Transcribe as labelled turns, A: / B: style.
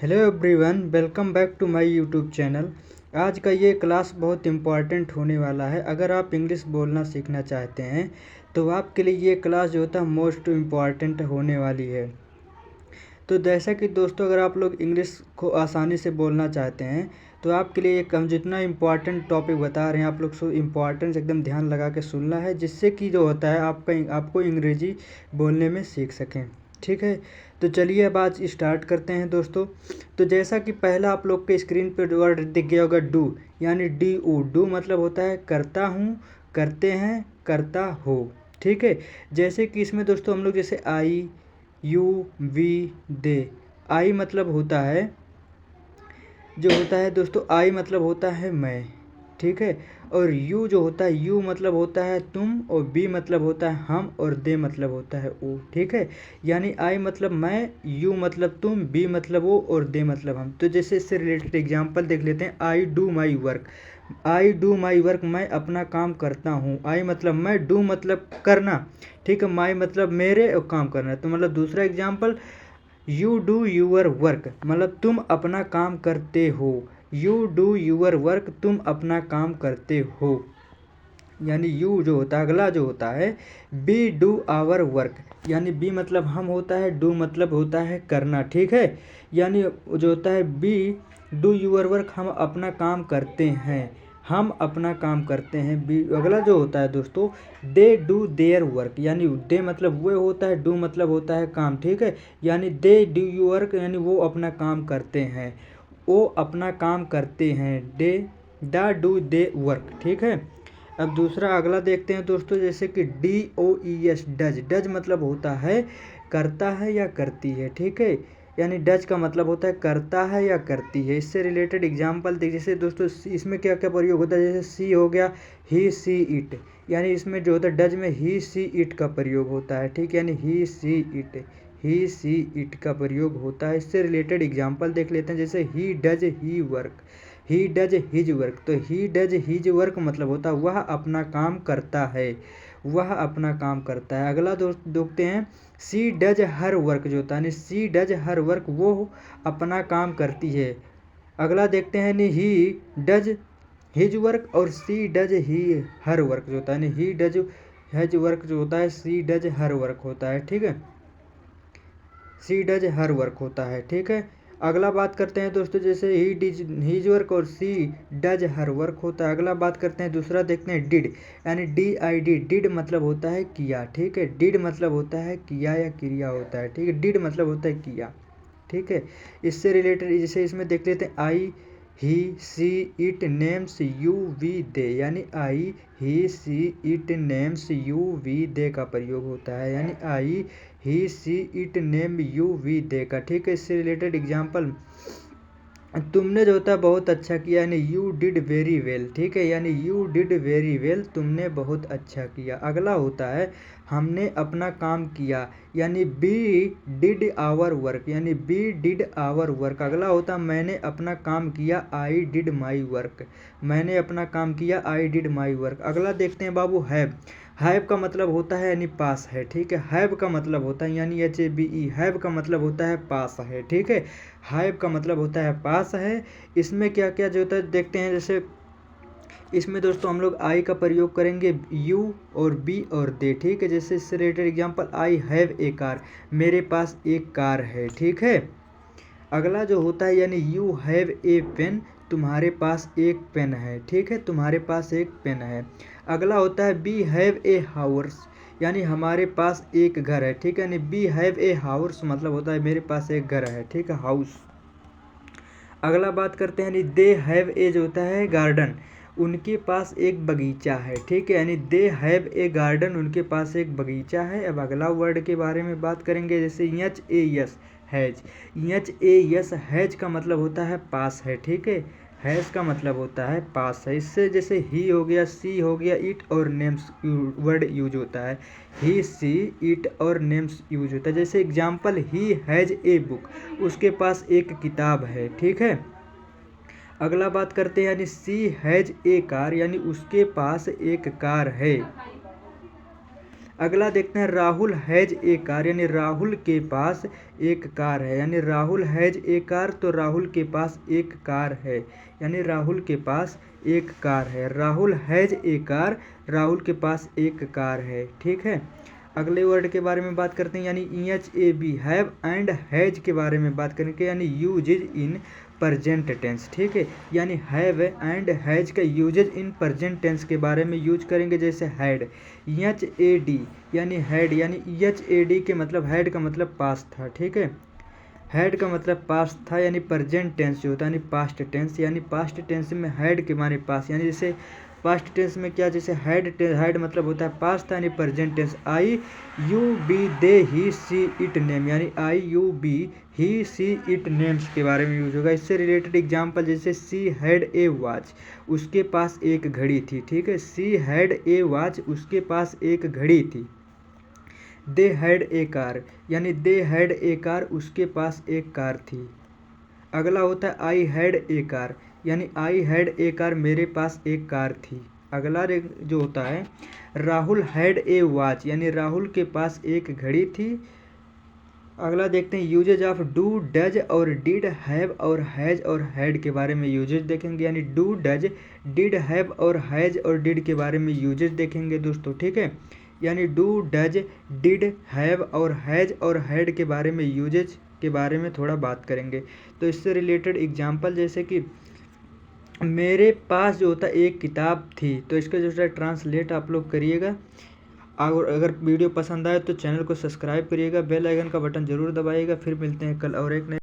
A: Hello everyone, welcome back to my YouTube channel. आज का ये क्लास बहुत इम्पॉर्टेंट होने वाला है। अगर आप इंग्लिश बोलना सीखना चाहते हैं तो आपके लिए ये क्लास जो होता है मोस्ट इम्पॉर्टेंट होने वाली है। तो जैसा कि दोस्तों, अगर आप लोग इंग्लिश को आसानी से बोलना चाहते हैं तो आपके लिए एक हम जितना इम्पॉर्टेंट टॉपिक बता रहे हैं आप लोग सो इम्पॉर्टेंस एकदम ध्यान लगा के सुनना है, जिससे कि जो होता है आपको अंग्रेजी बोलने में सीख सकें। ठीक है, तो चलिए अब आज स्टार्ट करते हैं दोस्तों। तो जैसा कि पहला आप लोग के स्क्रीन पर वर्ड दिख गया होगा डू, यानी डू मतलब होता है करता हूँ, करते हैं, करता हो। ठीक है, जैसे कि इसमें दोस्तों हम लोग जैसे आई, यू, वी, दे। आई मतलब होता है जो होता है दोस्तों, आई मतलब होता है मैं। ठीक है, और यू जो होता है, यू मतलब होता है तुम, और बी मतलब होता है हम, और दे मतलब होता है वो। ठीक है, यानी आई मतलब मैं, यू मतलब तुम, बी मतलब वो, और दे मतलब हम। तो जैसे इससे रिलेटेड एग्जांपल देख लेते हैं। I do my work, I do my work मैं अपना काम करता हूँ। आई मतलब मैं, डू मतलब करना, ठीक है, माई मतलब मेरे और काम करना। तो मतलब दूसरा example, you do your work मतलब तुम अपना काम करते हो। यू डू यूअर वर्क तुम अपना काम करते हो, यानी यू जो होता है अगला जो होता है बी डू आवर वर्क, यानी बी मतलब हम होता है, डू मतलब होता है करना। ठीक है, यानी जो होता है बी डू यूअर वर्क हम अपना काम करते हैं, हम अपना काम करते हैं। बी अगला जो होता है दोस्तों दे डू देयर वर्क, यानी दे मतलब वो होता है, डू मतलब होता है काम। ठीक है, यानी दे डू यू वर्क यानी वो अपना काम करते हैं, वो अपना काम करते हैं। दे दा डू दे वर्क। ठीक है, अब दूसरा अगला देखते हैं दोस्तों, जैसे कि DOES डज, डज मतलब होता है करता है या करती है। ठीक है, यानी डज का मतलब होता है करता है या करती है। इससे रिलेटेड एग्जांपल देख, जैसे दोस्तों इसमें क्या क्या प्रयोग होता है, जैसे सी हो गया ही सी इट, यानी इसमें जो होता है डज में ही सी इट का प्रयोग होता है। ठीक, यानी ही she it, he she it का प्रयोग होता है। इससे रिलेटेड एग्जांपल देख लेते हैं, जैसे he does he work, he does his work. तो ही डज हिज वर्क मतलब होता है वह अपना काम करता है, वह अपना काम करता है। अगला दोस्त देखते हैं, सी डज हर वर्क जो होता है, सी डज हर वर्क वो अपना काम करती है। अगला देखते हैं ही डज हिज वर्क, और सी डज ही हर वर्क जो होता है, ही डज हिज वर्क जो होता है, सी डज हर वर्क होता है। ठीक है, सी डज हर वर्क होता है। ठीक है, अगला बात करते हैं दोस्तों, जैसे ही डिज हीज वर्क और सी डज हर वर्क होता है। अगला बात करते हैं दूसरा, देखते हैं डिड, यानी DID, डिड मतलब होता है किया। ठीक है, डिड मतलब होता है किया या क्रिया होता है। ठीक है, डिड मतलब होता है किया। ठीक है, इससे रिलेटेड जैसे इसमें देख लेते हैं, I he she it names you we they, यानी I he she it names you we they का प्रयोग होता है, यानी I he she it name you we they का। ठीक है, इससे रिलेटेड एग्जांपल, तुमने जो होता है बहुत अच्छा किया, यानी यू डिड वेरी वेल। ठीक है, यानी यू डिड वेरी वेल तुमने बहुत अच्छा किया। अगला होता है हमने अपना काम किया, यानी बी डिड आवर वर्क, यानी बी डिड आवर वर्क। अगला होता है मैंने अपना काम किया, आई डिड माई वर्क, मैंने अपना काम किया, आई डिड माई वर्क। अगला देखते हैं बाबू हैव, हैव का मतलब होता है यानी पास है। ठीक है, हैव का मतलब होता है यानी HAVE, हैव का मतलब होता है पास है। ठीक है, हैव का मतलब होता है पास है। इसमें क्या क्या जो होता है देखते हैं, जैसे इसमें दोस्तों हम लोग आई का प्रयोग करेंगे यू और बी और दे। ठीक है, जैसे इससे related example, I have a car, मेरे पास एक कार है। ठीक है, अगला जो होता है यानी यू हैव ए पेन, तुम्हारे पास एक पेन है। ठीक है, तुम्हारे पास एक पेन है। अगला होता है बी हैव ए हाउस, यानी हमारे पास एक घर है। ठीक है, यानी बी हैव ए हाउस मतलब होता है मेरे पास एक घर है। ठीक है, हाउस। अगला बात करते हैं, यानी दे हैव ए जो होता है गार्डन, उनके पास एक बगीचा है। ठीक है, यानी दे हैव ए गार्डन, उनके पास एक बगीचा है। अब अगला वर्ड के बारे में बात करेंगे, जैसे HAS हैज, HAS हैज का मतलब होता है पास है। ठीक है, हैज का मतलब होता है पास है। इससे जैसे ही हो गया, सी हो गया, इट और नेम्स वर्ड यूज होता है, ही सी इट और नेम्स यूज होता है। जैसे example, he has a book, उसके पास एक किताब है। ठीक है, अगला बात करते हैं, यानी सी हैज ए कार, यानी उसके पास एक कार है। अगला देखते हैं राहुल हैज ए कार, यानी राहुल के पास एक कार है, यानी राहुल हैज ए कार, तो राहुल के पास एक कार है, यानी राहुल के पास एक कार है। Rahul has a car, Rahul के पास एक कार है। ठीक है, अगले वर्ड के बारे में बात करते हैं, यानी EHAB हैव एंड हैज के बारे में बात करेंगे, यानी यूजेज इन प्रजेंट टेंस। ठीक है, यानी हैव एंड हैज का यूजेज इन प्रजेंट टेंस के बारे में यूज करेंगे, जैसे हैड, EHAD यानी हैड, यानी EHAD के मतलब हैड का मतलब पास्ट था। ठीक है, हैड का मतलब पास्ट था, यानी प्रजेंट टेंस जो होता है, यानी पास्ट टेंस, यानी पास्ट टेंस में हैड के माने पास, यानी जैसे पास्ट टेंस में क्या, जैसे हैड मतलब होता है पास्ट था, यानी present tense. I you we they he she it name, यानी I you we he she it names के बारे में यूज होगा। इससे रिलेटेड एग्जांपल जैसे सी हैड ए वॉच, उसके पास एक घड़ी थी। ठीक है, सी हैड ए वॉच, उसके पास एक घड़ी थी। दे हैड ए कार, यानी दे हैड ए कार, उसके पास एक कार थी। अगला होता है आई हैड ए कार, यानी आई हैड ए कार, मेरे पास एक कार थी। अगला जो होता है राहुल हैड ए वॉच, यानी राहुल के पास एक घड़ी थी। अगला देखते हैं यूजेज ऑफ डू, डज और डिड, हैव और हैज और हैड के बारे में यूजेज देखेंगे, यानी डू, डज, डिड, हैव और हैज और डिड के बारे में यूजेज देखेंगे दोस्तों। ठीक है, यानी डू, डज, डिड, हैव और हैज और हैड के बारे में यूजेज के बारे में थोड़ा बात करेंगे। तो इससे रिलेटेड एग्जांपल जैसे कि मेरे पास जो होता एक किताब थी, तो इसका जो है ट्रांसलेट आप लोग करिएगा। और अगर वीडियो पसंद आए तो चैनल को सब्सक्राइब करिएगा, बेल आइकन का बटन जरूर दबाइएगा। फिर मिलते हैं कल और एक नए